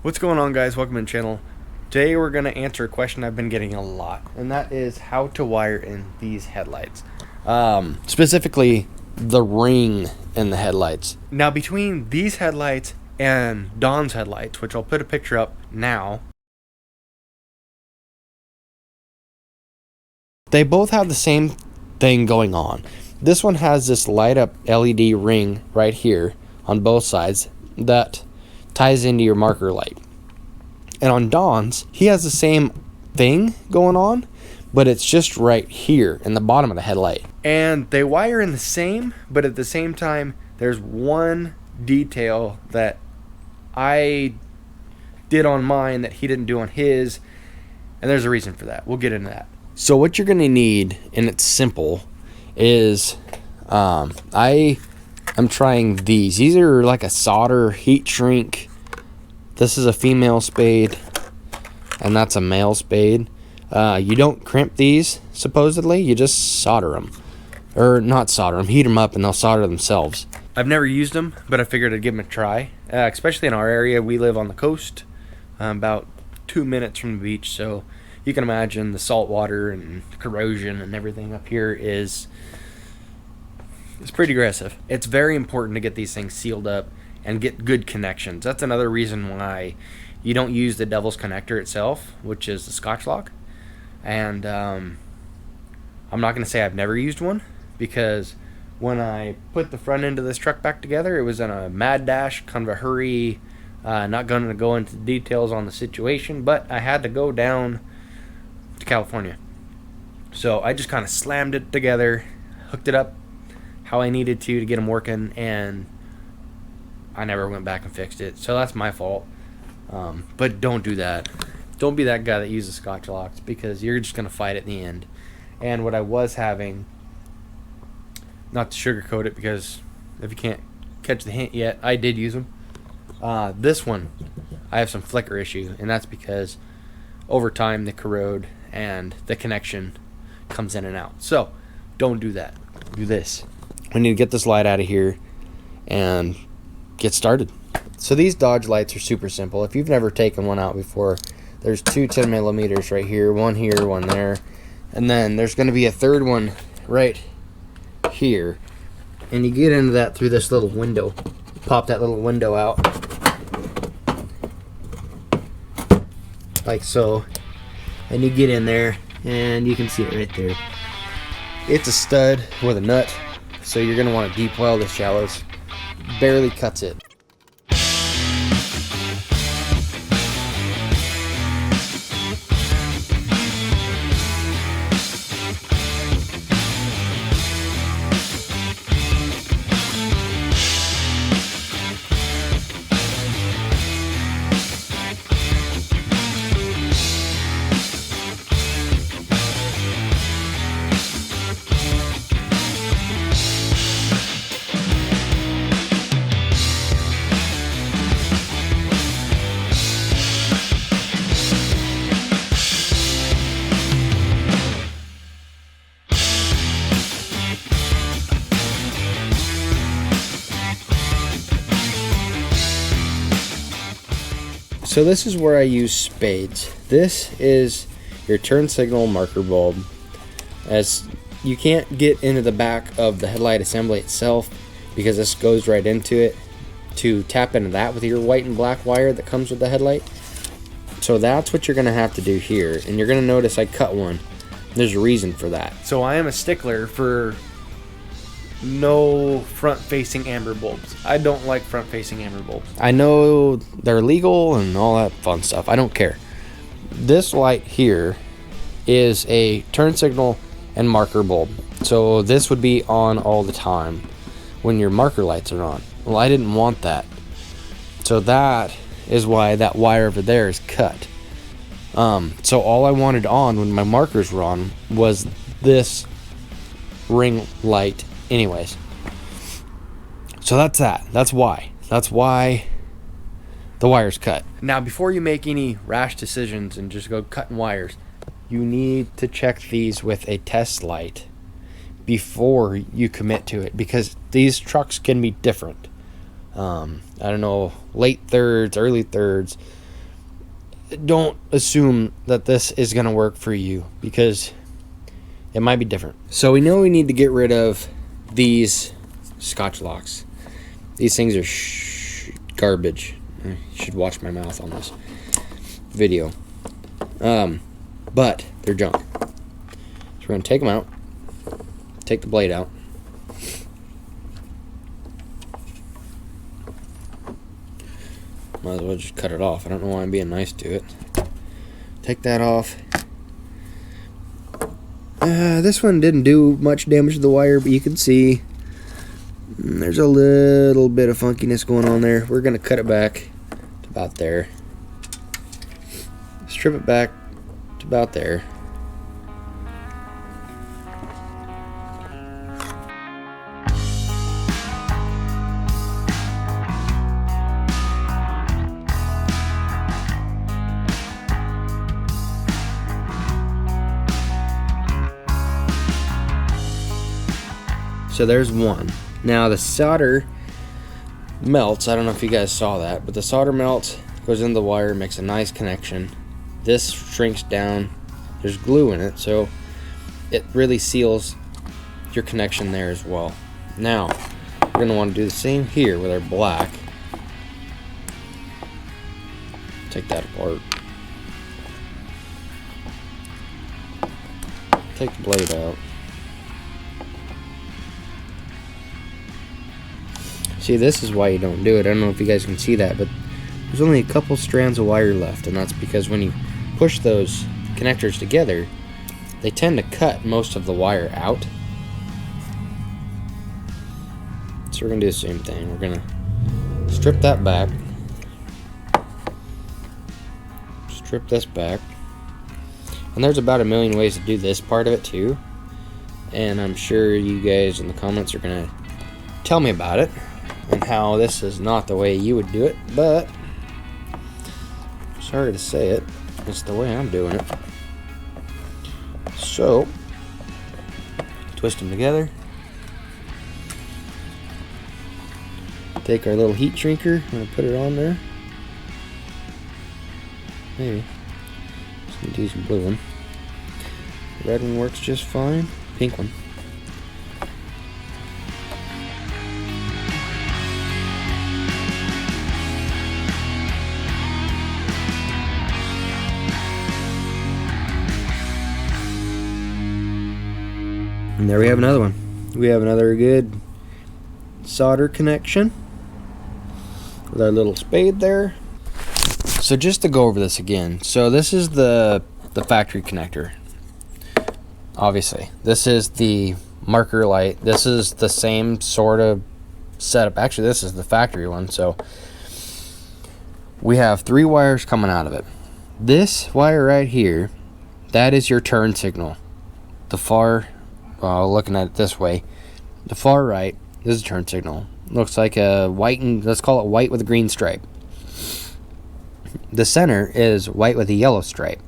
What's going on, guys? Welcome to the channel. Today we're going to answer a question I've been getting a lot, and that is how to wire in these headlights. Specifically, the ring in the headlights. Now, between these headlights and Don's headlights, which I'll put a picture up now, they both have the same thing going on. This one has this light up LED ring right here on both sides that ties into your marker light. And on Don's, he has the same thing going on, but it's just right here in the bottom of the headlight. And they wire in the same, but at the same time, there's one detail that I did on mine that he didn't do on his, and there's a reason for that. We'll get into that. So what you're going to need, and it's simple, is I'm trying these. These are like a solder heat shrink. This is a female spade, and that's a male spade. You don't crimp these, supposedly. You just solder them. Or not solder them, heat them up, and they'll solder themselves. I've never used them, but I figured I'd give them a try. Especially in our area, we live on the coast, about 2 minutes from the beach, so you can imagine the salt water and corrosion and everything up here is pretty aggressive. It's very important to get these things sealed up and get good connections. That's another reason why you don't use the devil's connector itself, which is the scotch lock. And I'm not going to say I've never used one, because when I put the front end of this truck back together, it was in a mad dash, kind of a hurry. Not going to go into details on the situation, but I had to go down to California. So I just kind of slammed it together, hooked it up how I needed to get them working, and I never went back and fixed it. So that's my fault. But don't do that. Don't be that guy that uses scotch locks, because you're just going to fight at the end. And what I was having, not to sugarcoat it, because if you can't catch the hint yet, I did use them. This one, I have some flicker issue, and that's because over time they corrode and the connection comes in and out. So don't do that. Do this. We need to get this light out of here and get started. So these Dodge lights are super simple. If you've never taken one out before, there's two 10 millimeters right here, one here, one there, and then there's going to be a third one right here, and you get into that through this little window. Pop that little window out like so, and you get in there, and you can see it right there. It's a stud with a nut, so you're going to want to deep well the shallows. Barely cuts it. So this is where I use spades. This is your turn signal marker bulb. As you can't get into the back of the headlight assembly itself, because this goes right into it, to tap into that with your white and black wire that comes with the headlight. So that's what you're going to have to do here. And you're going to notice I cut one. There's a reason for that. So I am a stickler for no front-facing amber bulbs. I don't like front-facing amber bulbs. I know they're legal and all that fun stuff. I don't care. This light here is a turn signal and marker bulb. So this would be on all the time when your marker lights are on. Well, I didn't want that. So that is why that wire over there is cut. So all I wanted on when my markers were on was this ring light anyways. So that's that. That's why the wire's cut. Now, before you make any rash decisions and just go cutting wires, you need to check these with a test light before you commit to it, because these trucks can be different. I don't know, late thirds, early thirds, don't assume that this is going to work for you, because it might be different. So we know we need to get rid of these scotch locks. These things are garbage. I should watch my mouth on this video. But they're junk. So we're going to take them out. Take the blade out. Might as well just cut it off. I don't know why I'm being nice to it. Take that off. This one didn't do much damage to the wire, but you can see there's a little bit of funkiness going on there. We're going to cut it back to about there. Strip it back to about there. So there's one. Now the solder melts. I don't know if you guys saw that, but the solder melts, goes in the wire, makes a nice connection. This shrinks down. There's glue in it, so it really seals your connection there as well. Now, we're going to want to do the same here with our black. Take that apart. Take the blade out. See, this is why you don't do it. I don't know if you guys can see that, but there's only a couple strands of wire left, and that's because when you push those connectors together, they tend to cut most of the wire out. So we're going to do the same thing. We're going to strip that back. Strip this back. And there's about a million ways to do this part of it too. And I'm sure you guys in the comments are going to tell me about it and how this is not the way you would do it, but sorry to say it, it's the way I'm doing it. So, twist them together. Take our little heat shrinker, I'm going to put it on there. Maybe. Just need to use a blue one. The red one works just fine. Pink one. And there we have another one. We have another good solder connection with our little spade there. So just to go over this again, so this is the factory connector. Obviously, this is the marker light. This is the same sort of setup. Actually, this is the factory one. So we have 3 wires coming out of it. This wire right here, that is your turn signal. The far, looking at it this way, the far right is a turn signal. Looks like a white, and let's call it white with a green stripe. The center is white with a yellow stripe.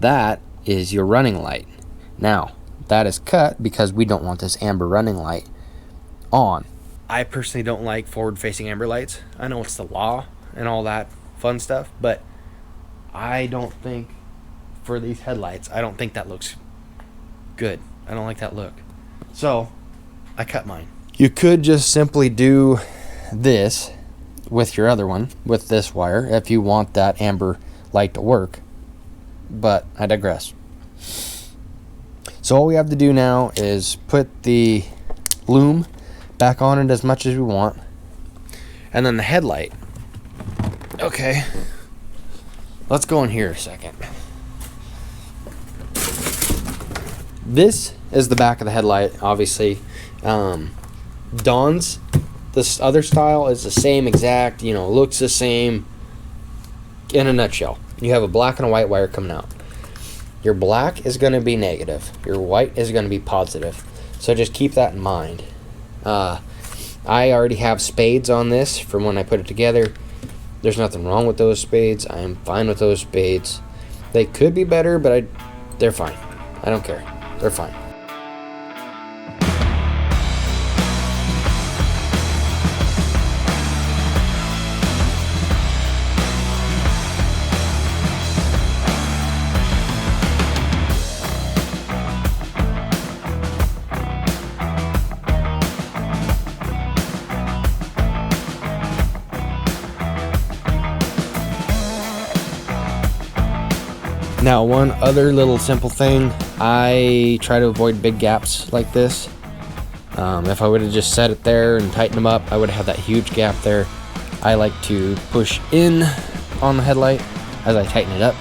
That is your running light. Now, that is cut because we don't want this amber running light on. I personally don't like forward-facing amber lights. I know it's the law and all that fun stuff, but I don't think for these headlights, I don't think that looks good. I don't like that look. So, I cut mine. You could just simply do this with your other one, with this wire, if you want that amber light to work, but I digress. So all we have to do now is put the loom back on it as much as we want, and then the headlight. Okay, let's go in here a second. This is the back of the headlight, obviously. Dawn's, this other style, is the same exact, looks the same. In a nutshell, you have a black and a white wire coming out. Your black is going to be negative. Your white is going to be positive. So just keep that in mind. I already have spades on this from when I put it together. There's nothing wrong with those spades. I am fine with those spades. They could be better, but they're fine. I don't care. They're fine. Now, one other little simple thing, I try to avoid big gaps like this. If I would have just set it there and tightened them up, I would have had that huge gap there. I like to push in on the headlight as I tighten it up.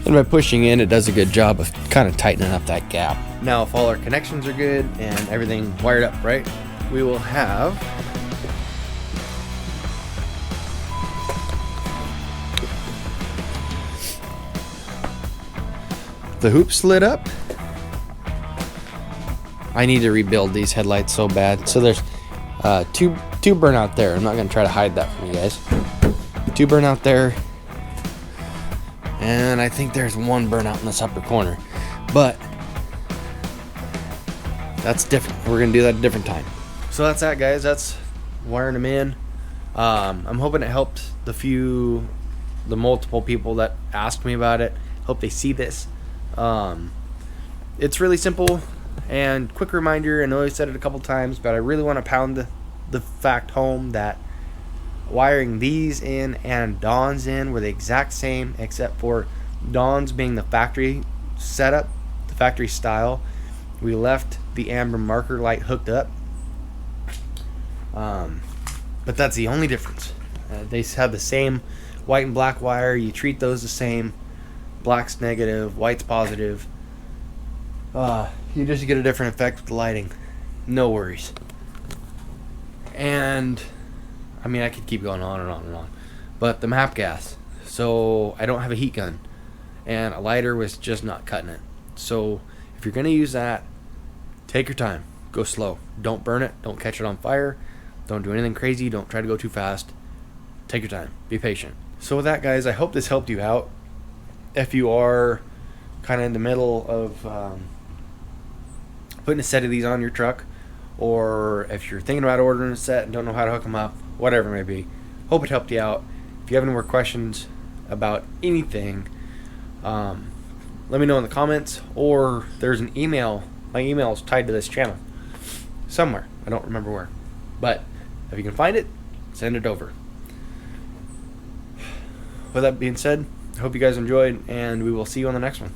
And by pushing in, it does a good job of kind of tightening up that gap. Now, if all our connections are good and everything wired up right, we will have the hoop slid up. I need to rebuild these headlights so bad. So there's two burnout there. I'm not going to try to hide that from you guys. Two burnout there. And I think there's one burnout in this upper corner. But that's different. We're going to do that a different time. So that's that, guys. That's wiring them in. I'm hoping it helped the multiple people that asked me about it. Hope they see this. It's really simple and quick reminder. I know I said it a couple times, but I really want to pound the fact home that wiring these in and Dawn's in were the exact same, except for Dawn's being the factory setup, the factory style. We left the amber marker light hooked up, but that's the only difference. They have the same white and black wire. You treat those the same. Black's negative, white's positive. You just get a different effect with the lighting. No worries. And I mean, I could keep going on and on and on. But the map gas. So I don't have a heat gun. And a lighter was just not cutting it. So if you're going to use that, take your time. Go slow. Don't burn it. Don't catch it on fire. Don't do anything crazy. Don't try to go too fast. Take your time. Be patient. So with that, guys, I hope this helped you out. If you are kind of in the middle of putting a set of these on your truck, or if you're thinking about ordering a set and don't know how to hook them up, whatever it may be, hope it helped you out. If you have any more questions about anything, let me know in the comments, or there's an email. My email is tied to this channel somewhere. I don't remember where, but if you can find it, send it over. With that being said, I hope you guys enjoyed, and we will see you on the next one.